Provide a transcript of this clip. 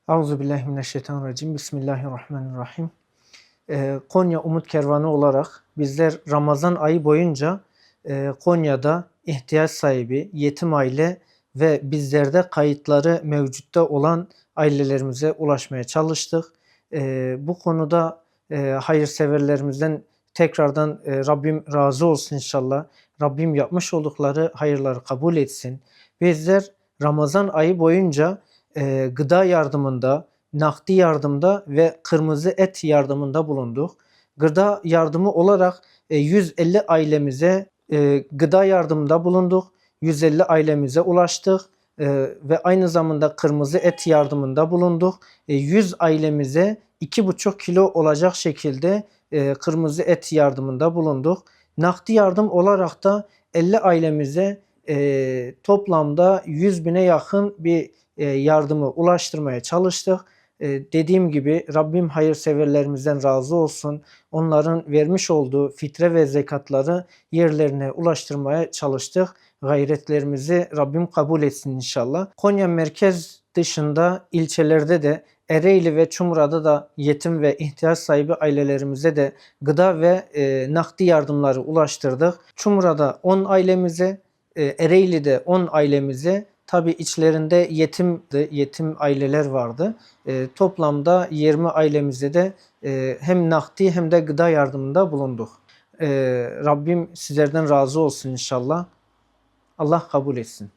Euzubillahimineşşeytanirracim. Bismillahirrahmanirrahim. Konya Umut Kervanı olarak bizler Ramazan ayı boyunca Konya'da ihtiyaç sahibi, yetim aile ve bizlerde kayıtları mevcutta olan ailelerimize ulaşmaya çalıştık. Bu konuda hayırseverlerimizden tekrardan Rabbim razı olsun inşallah. Rabbim yapmış oldukları hayırları kabul etsin. Bizler Ramazan ayı boyunca gıda yardımında, nakdi yardımda ve kırmızı et yardımında bulunduk. Gıda yardımı olarak 150 ailemize gıda yardımında bulunduk. 150 ailemize ulaştık ve aynı zamanda kırmızı et yardımında bulunduk. 100 ailemize 2,5 kilo olacak şekilde kırmızı et yardımında bulunduk. Nakdi yardım olarak da 50 ailemize toplamda 100 bine yakın bir yardımı ulaştırmaya çalıştık. Dediğim gibi Rabbim hayırseverlerimizden razı olsun. Onların vermiş olduğu fitre ve zekatları yerlerine ulaştırmaya çalıştık. Gayretlerimizi Rabbim kabul etsin inşallah. Konya merkez dışında ilçelerde de Ereğli ve Çumra'da da yetim ve ihtiyaç sahibi ailelerimize de gıda ve nakdi yardımları ulaştırdık. Çumra'da 10 ailemize, Ereğli'de 10 ailemize, tabi içlerinde yetim aileler vardı. Toplamda 20 ailemize de hem nakdi hem de gıda yardımında bulunduk. Rabbim sizlerden razı olsun inşallah. Allah kabul etsin.